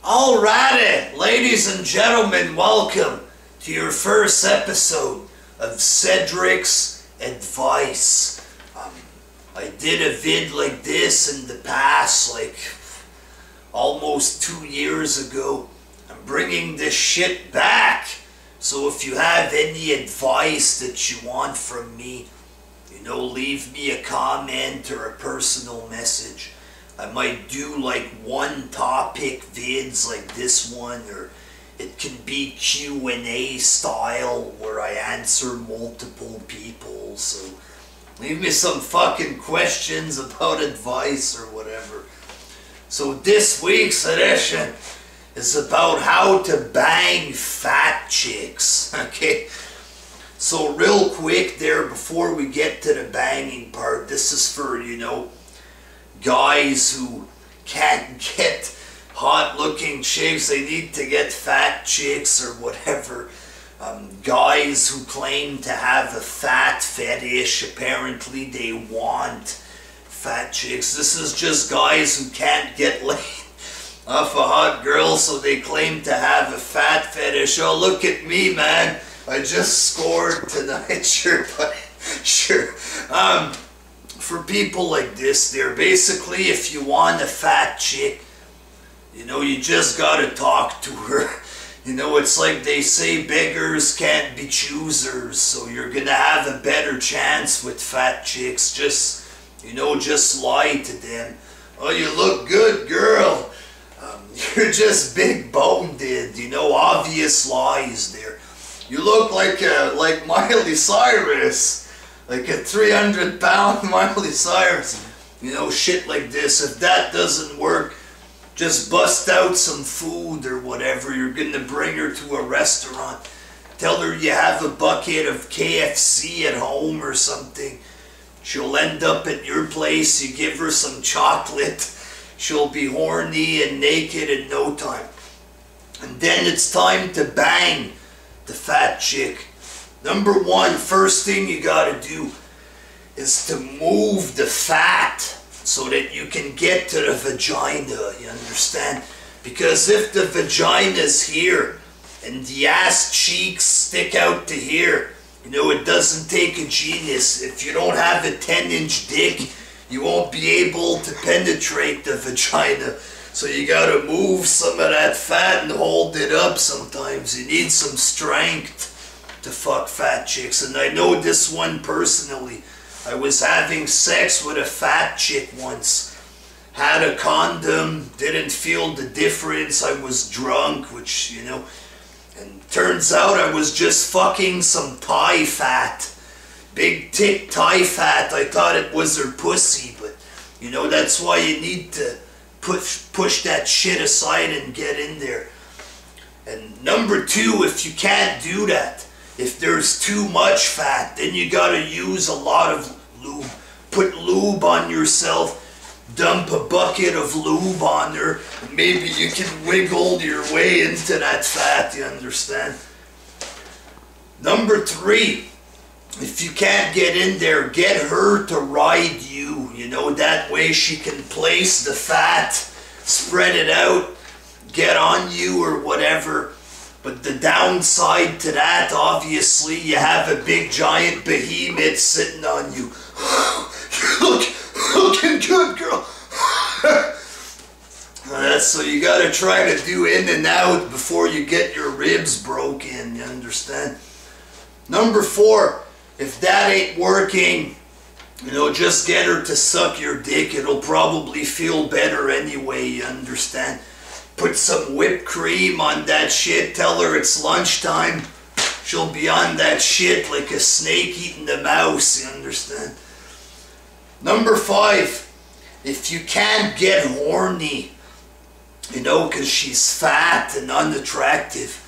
Alrighty, ladies and gentlemen, welcome to your first episode of Cedric's Advice. I did a vid like this in the past, like almost 2 years ago. I'm bringing this shit back. So if you have any advice that you want from me, leave me a comment or a personal message. I might do like one topic vids like this one, or it can be Q&A style where I answer multiple people. So leave me some fucking questions about advice or whatever. So this week's edition is about how to bang fat chicks, okay? So real quick there, before we get to the banging part, this is for, guys who can't get hot looking chicks, they need to get fat chicks or whatever. Guys who claim to have a fat fetish, apparently they want fat chicks. This is just guys who can't get laid off a hot girl, so they claim to have a fat fetish. Oh, look at me, man, I just scored tonight. Sure, buddy, sure. For people like this, they're basically, if you want a fat chick, you just gotta talk to her. It's like they say, beggars can't be choosers, so you're gonna have a better chance with fat chicks. Just lie to them. Oh, you look good, girl. You're just big boned, obvious lies there. You look like Miley Cyrus. Like a 300-pound Miley Cyrus. Shit like this. If that doesn't work, just bust out some food or whatever. You're gonna bring her to a restaurant. Tell her you have a bucket of KFC at home or something. She'll end up at your place. You give her some chocolate. She'll be horny and naked in no time. And then it's time to bang the fat chick. Number one, first thing you gotta do is to move the fat so that you can get to the vagina, you understand? Because if the vagina's here and the ass cheeks stick out to here, it doesn't take a genius. If you don't have a 10-inch dick, you won't be able to penetrate the vagina. So you gotta move some of that fat and hold it up sometimes. You need some strength to fuck fat chicks, and I know this one personally. I was having sex with a fat chick once. Had a condom, didn't feel the difference. I was drunk, which, and turns out I was just fucking some Thai fat. Big tit Thai fat. I thought it was her pussy, but, that's why you need to push that shit aside and get in there. And number two, if you can't do that, if there's too much fat, then you gotta use a lot of lube. Put lube on yourself, dump a bucket of lube on her, and maybe you can wiggle your way into that fat, you understand? Number three, if you can't get in there, get her to ride you. That way she can place the fat, spread it out, get on you or whatever. But the downside to that, obviously, you have a big giant behemoth sitting on you. You're looking good, girl. So you gotta try to do in and out before you get your ribs broken, you understand? Number four, if that ain't working, just get her to suck your dick. It'll probably feel better anyway, you understand? Put some whipped cream on that shit. Tell her it's lunchtime. She'll be on that shit like a snake eating the mouse, you understand? Number five, if you can't get horny, because she's fat and unattractive,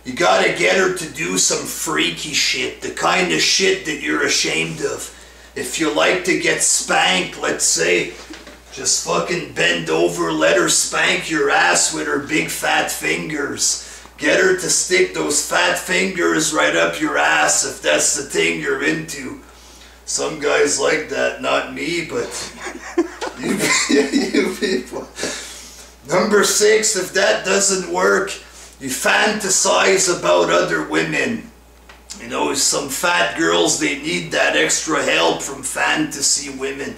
you gotta get her to do some freaky shit, the kind of shit that you're ashamed of. If you like to get spanked, let's say, just fucking bend over, let her spank your ass with her big fat fingers. Get her to stick those fat fingers right up your ass if that's the thing you're into. Some guys like that, not me, but you people. Number 6, if that doesn't work, you fantasize about other women. You know, some fat girls, they need that extra help from fantasy women.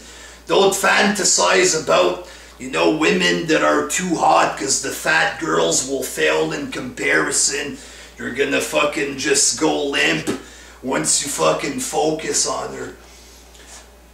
Don't fantasize about, you know, women that are too hot, because the fat girls will fail in comparison. You're gonna fucking just go limp once you fucking focus on her.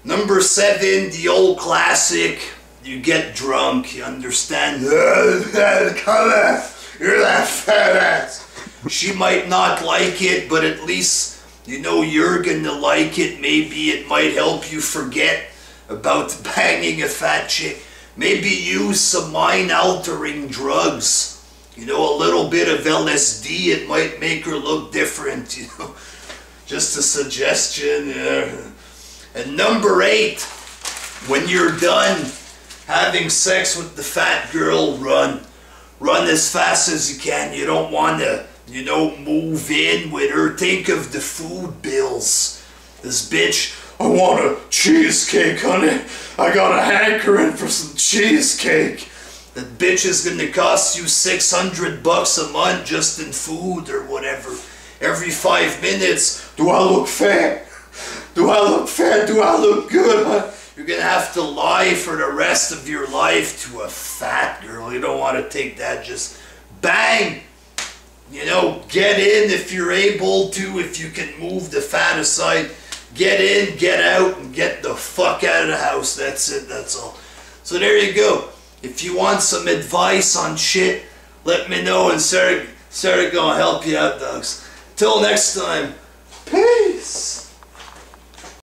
Number 7, the old classic, you get drunk, you understand? Come on, you're that fat ass. She might not like it, but at least, you know, you're gonna like it. Maybe it might help you forget about banging a fat chick. Maybe use some mind-altering drugs. You know, a little bit of LSD, it might make her look different, you know. Just a suggestion. Yeah. And number 8, when you're done having sex with the fat girl, run. Run as fast as you can. You don't want to, you know, move in with her. Think of the food bills. This bitch, I want a cheesecake, honey. I got a hankering for some cheesecake. That bitch is going to cost you $600 a month just in food or whatever. Every 5 minutes, do I look fat? Do I look fat? Do I look good? Huh? You're going to have to lie for the rest of your life to a fat girl. You don't want to take that. Just bang. You know, get in if you're able to. If you can move the fat aside. Get in, get out, and get the fuck out of the house. That's it. That's all. So there you go. If you want some advice on shit, let me know. And Sarah gonna help you out, dogs. Till next time. Peace.